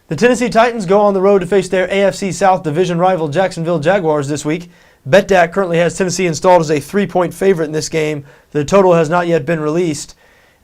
The Tennessee Titans go on the road to face their AFC South division rival Jacksonville Jaguars this week. BETDAQ currently has Tennessee installed as a 3-point favorite in this game. The total has not yet been released.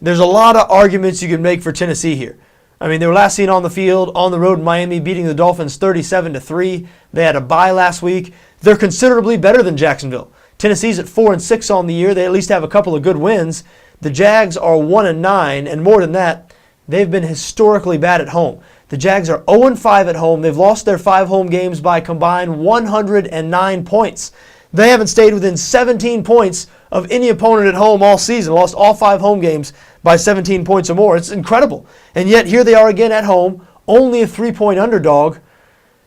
There's a lot of arguments you can make for Tennessee here. I mean, they were last seen on the field, on the road in Miami, beating the Dolphins 37-3. They had a bye last week. They're considerably better than Jacksonville. Tennessee's at 4-6 on the year. They at least have a couple of good wins. The Jags are 1-9, and more than that, they've been historically bad at home. The Jags are 0-5 at home. They've lost their 5 home games by combined 109 points. They haven't stayed within 17 points of any opponent at home all season. Lost all 5 home games by 17 points or more. It's incredible. And yet here they are again at home, only a 3-point underdog.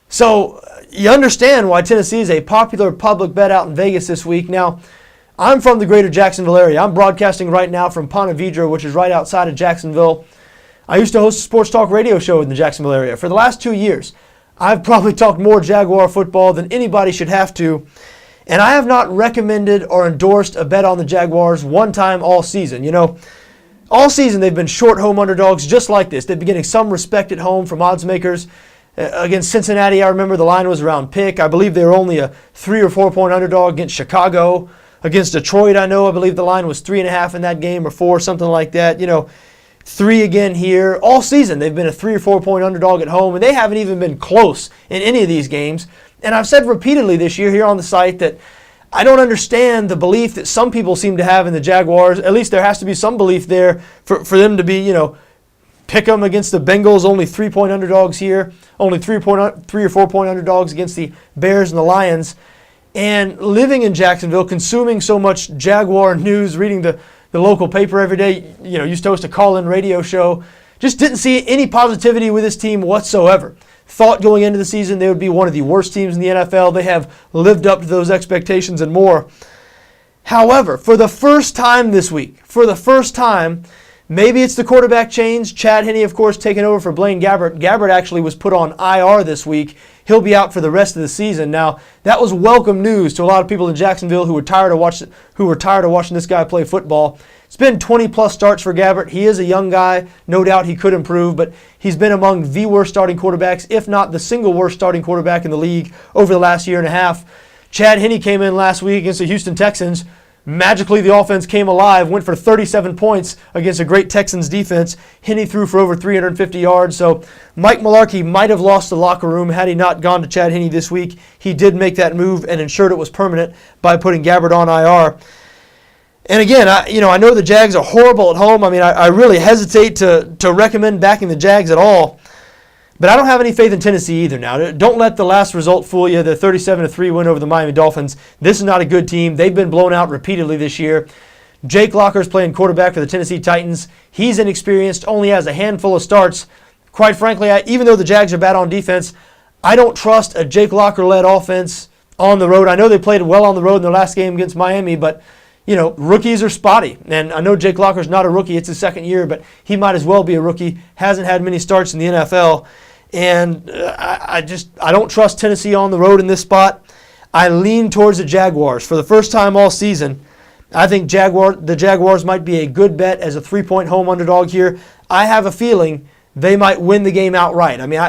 So you understand why Tennessee is a popular public bet out in Vegas this week. Now, I'm from the greater Jacksonville area. I'm broadcasting right now from Ponte Vedra, which is right outside of Jacksonville. I used to host a sports talk radio show in the Jacksonville area. For the last 2 years, I've probably talked more Jaguar football than anybody should have to. And I have not recommended or endorsed a bet on the Jaguars one time all season. You know, all season they've been short home underdogs just like this. They've been getting some respect at home from odds makers. Against Cincinnati, I remember the line was around pick. I believe they were only a 3 or 4 point underdog against Chicago. Against Detroit, I believe the line was 3.5 in that game or 4, something like that. You know, 3 again here. All season they've been a 3 or 4 point underdog at home, and they haven't even been close in any of these games. And I've said repeatedly this year here on the site that I don't understand the belief that some people seem to have in the Jaguars. At least there has to be some belief there for them to be, you know, pick them against the Bengals, only 3-point underdogs here, only 3 or 4 point underdogs against the Bears and the Lions. And living in Jacksonville, consuming so much Jaguar news, reading the local paper every day, you know, used to host a call-in radio show, just didn't see any positivity with this team whatsoever. Thought going into the season they would be one of the worst teams in the NFL. They have lived up to those expectations and more. However, for the first time this week, maybe it's the quarterback change. Chad Henne, of course, taking over for Blaine Gabbert. Gabbert actually was put on IR this week. He'll be out for the rest of the season. Now, that was welcome news to a lot of people in Jacksonville who were tired of watching this guy play football. It's been 20-plus starts for Gabbert. He is a young guy. No doubt he could improve, but he's been among the worst starting quarterbacks, if not the single worst starting quarterback in the league over the last year and a half. Chad Henne came in last week against the Houston Texans. Magically, the offense came alive, went for 37 points against a great Texans defense. Henne threw for over 350 yards. So Mike Mularkey might have lost the locker room had he not gone to Chad Henne this week. He did make that move and ensured it was permanent by putting Gabbert on IR. And again, I know the Jags are horrible at home. I mean, I really hesitate to recommend backing the Jags at all. But I don't have any faith in Tennessee either now. Don't let the last result fool you, the 37-3 win over the Miami Dolphins. This is not a good team. They've been blown out repeatedly this year. Jake Locker's playing quarterback for the Tennessee Titans. He's inexperienced, only has a handful of starts. Quite frankly, even though the Jags are bad on defense, I don't trust a Jake Locker-led offense on the road. I know they played well on the road in their last game against Miami, but you know, rookies are spotty. And I know Jake Locker's not a rookie. It's his second year, but he might as well be a rookie. Hasn't had many starts in the NFL. And I don't trust Tennessee on the road in this spot. I lean towards the Jaguars. For the first time all season, I think the Jaguars might be a good bet as a 3-point home underdog here. I have a feeling they might win the game outright. I mean,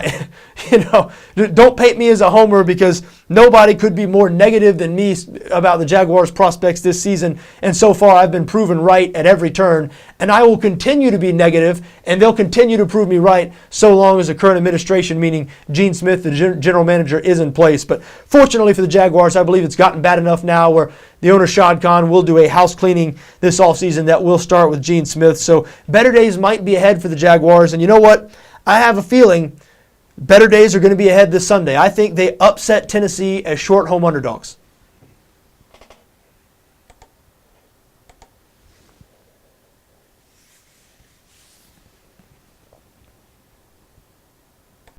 don't paint me as a homer because nobody could be more negative than me about the Jaguars' prospects this season. And so far, I've been proven right at every turn. And I will continue to be negative, and they'll continue to prove me right so long as the current administration, meaning Gene Smith, the general manager, is in place. But fortunately for the Jaguars, I believe it's gotten bad enough now where the owner, Shad Khan, will do a house cleaning this offseason that will start with Gene Smith. So better days might be ahead for the Jaguars. And you know what? I have a feeling better days are going to be ahead this Sunday. I think they upset Tennessee as short home underdogs.